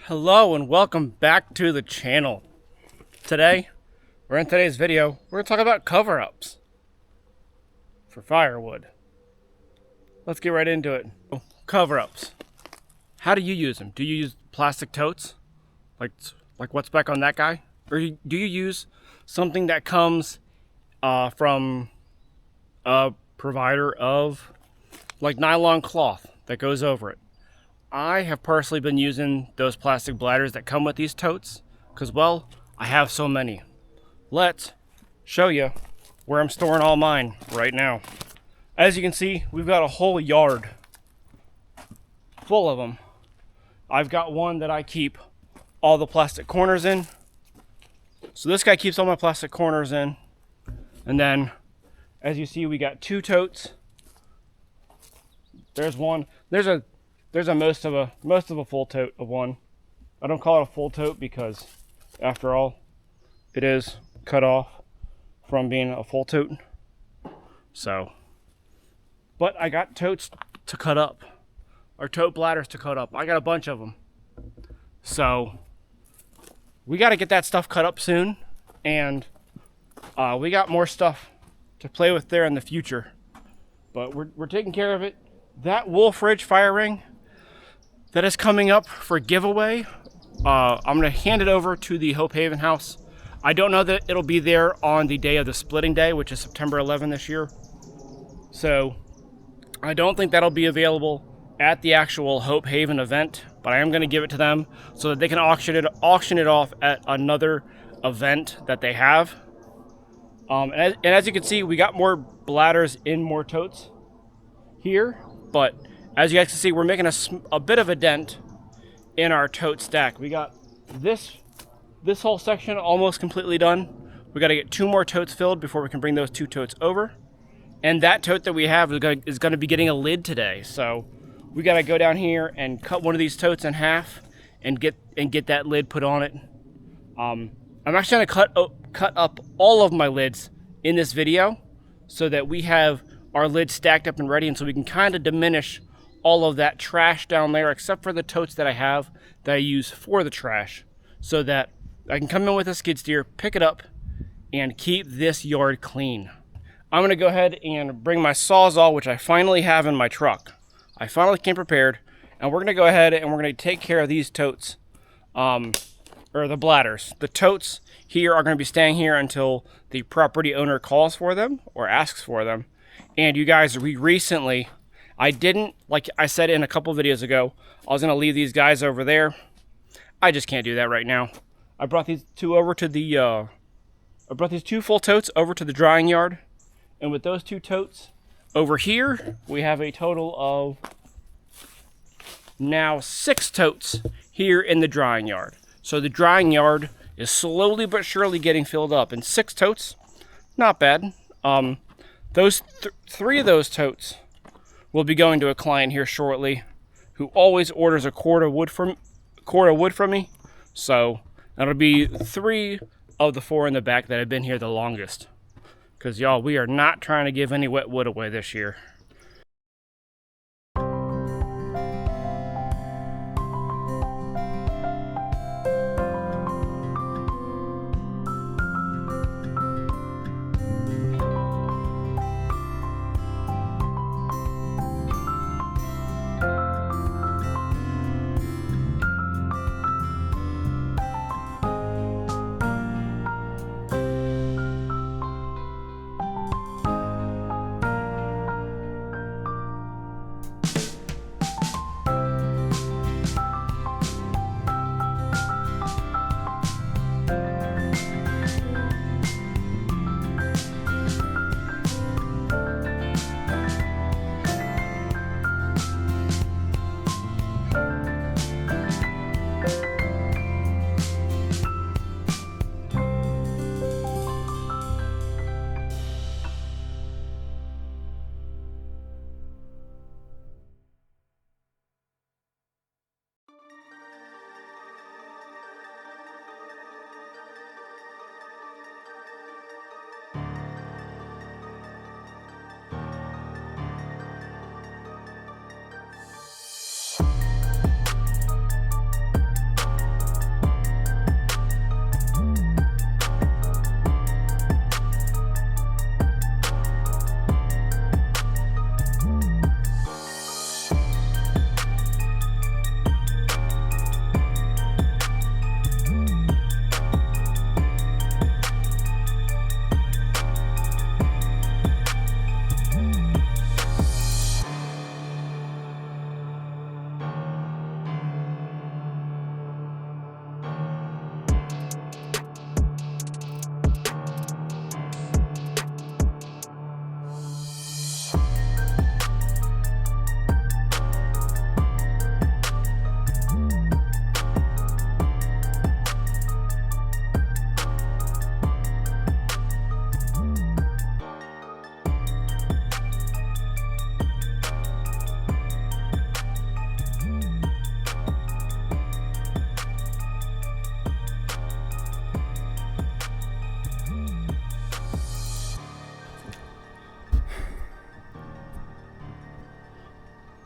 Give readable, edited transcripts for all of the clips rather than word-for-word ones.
Hello and welcome back to the channel. Today, in today's video, we're going to talk about cover-ups for firewood. Let's get right into it. Cover-ups. How do you use them? Do you use plastic totes? Like what's back on that guy? Or do you use something that comes from a provider of like nylon cloth that goes over it? I have personally been using those plastic bladders that come with these totes because, well, I have so many. Let's show you where I'm storing all mine right now. As you can see, we've got a whole yard full of them. I've got one that I keep all the plastic corners in. So this guy keeps all my plastic corners in. And then, as you see, we got two totes. There's one. There's most of a full tote of one. I don't call it a full tote because, after all, it is cut off from being a full tote. So, but I got totes to cut up, or tote bladders to cut up. I got a bunch of them. So, we got to get that stuff cut up soon, and we got more stuff to play with there in the future. But we're taking care of it. That Wolf Ridge fire ring that is coming up for giveaway, I'm going to hand it over to the Hope Haven house. I don't know that it'll be there on the day of the splitting day, which is September 11 this year. So I don't think that'll be available at the actual Hope Haven event, but I am going to give it to them so that they can auction it off at another event that they have. And as you can see, we got more bladders in more totes here, but as you guys can see, we're making a bit of a dent in our tote stack. We got this whole section almost completely done. We got to get two more totes filled before we can bring those two totes over. And that tote that we have is going to be getting a lid today. So we got to go down here and cut one of these totes in half and get that lid put on it. I'm actually going to cut up all of my lids in this video so that we have our lids stacked up and ready, and so we can kind of diminish all of that trash down there, except for the totes that I have that I use for the trash, so that I can come in with a skid steer, pick it up, and keep this yard clean. I'm going to go ahead and bring my Sawzall, which I finally have in my truck. I finally came prepared, and we're going to go ahead and we're going to take care of these totes, or the bladders. The totes here are going to be staying here until the property owner calls for them or asks for them. And you guys, I didn't, like I said in a couple videos ago, I was going to leave these guys over there. I just can't do that right now. I brought these two over to I brought these two full totes over to the drying yard. And with those two totes over here, we have a total of now 6 totes here in the drying yard. So the drying yard is slowly but surely getting filled up. And 6 totes, not bad. Those three of those totes will be going to a client here shortly, who always orders a cord of wood from me. So that'll be 3 of the 4 in the back that have been here the longest. Because y'all, we are not trying to give any wet wood away this year.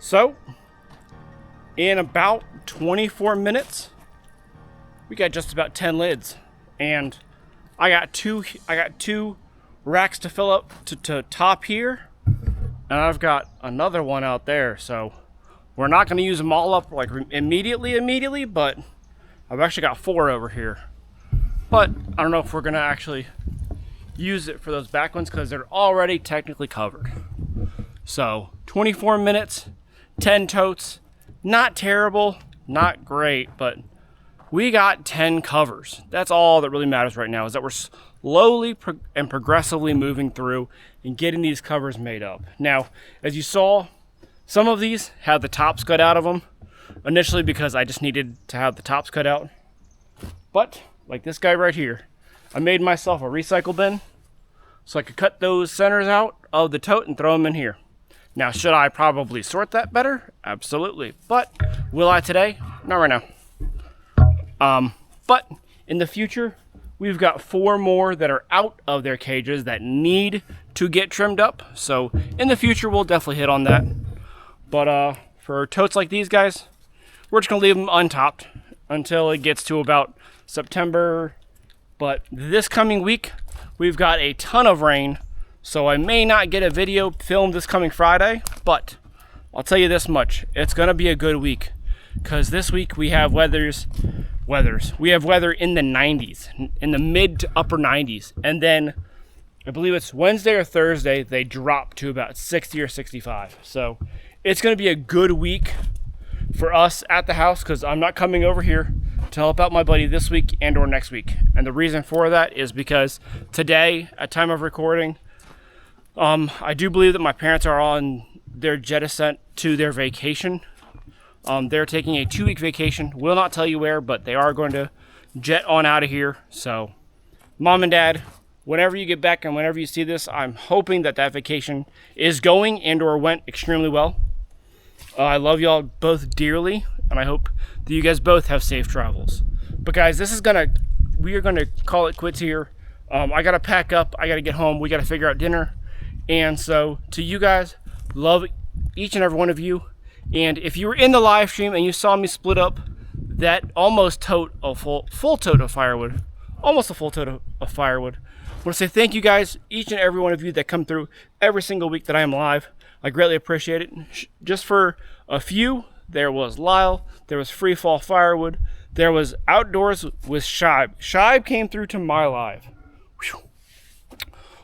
So in about 24 minutes, we got just about 10 lids, and I got two racks to fill up to top here, and I've got another one out there. So we're not going to use them all up like immediately, but I've actually got 4 over here. But I don't know if we're going to actually use it for those back ones because they're already technically covered. So 24 minutes, 10 totes, not terrible, not great, but we got 10 covers. That's all that really matters right now, is that we're slowly and progressively moving through and getting these covers made up. Now, as you saw, some of these had the tops cut out of them initially because I just needed to have the tops cut out. But like this guy right here, I made myself a recycle bin so I could cut those centers out of the tote and throw them in here. Now, should I probably sort that better? Absolutely. But will I today? Not right now. But in the future, we've got 4 more that are out of their cages that need to get trimmed up. So in the future, we'll definitely hit on that. But for totes like these guys, we're just gonna leave them untopped until it gets to about September. But this coming week, we've got a ton of rain, so I may not get a video filmed this coming Friday, but I'll tell you this much, it's gonna be a good week, because this week we have weathers. We have weather in the 90s, in the mid to upper 90s, and then I believe it's Wednesday or Thursday, they drop to about 60 or 65. So it's gonna be a good week for us at the house, because I'm not coming over here to help out my buddy this week and or next week. And the reason for that is because today, at time of recording, I do believe that my parents are on their jet ascent to their vacation. They're taking a 2-week vacation. Will not tell you where, but they are going to jet on out of here. So Mom and Dad, whenever you get back and whenever you see this, I'm hoping that that vacation is going and or went extremely well. I love y'all both dearly, and I hope that you guys both have safe travels. But guys, we are gonna call it quits here. I gotta pack up, I gotta get home, we gotta figure out dinner. And so to you guys, love each and every one of you. And if you were in the live stream and you saw me split up that almost tote, a full tote of firewood, almost a full tote of firewood, I want to say thank you guys, each and every one of you that come through every single week that I am live. I greatly appreciate it. Just for a few, there was Lyle, there was Free Fall Firewood, there was Outdoors with Shibe. Shibe came through to my live. Whew.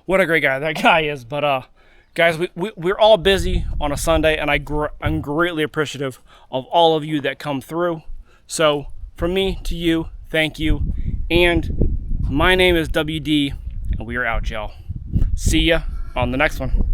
What a great guy that guy is. But guys, we're all busy on a Sunday, and I'm greatly appreciative of all of you that come through. So from me to you, thank you. And my name is WD, and we are out, y'all. See ya on the next one.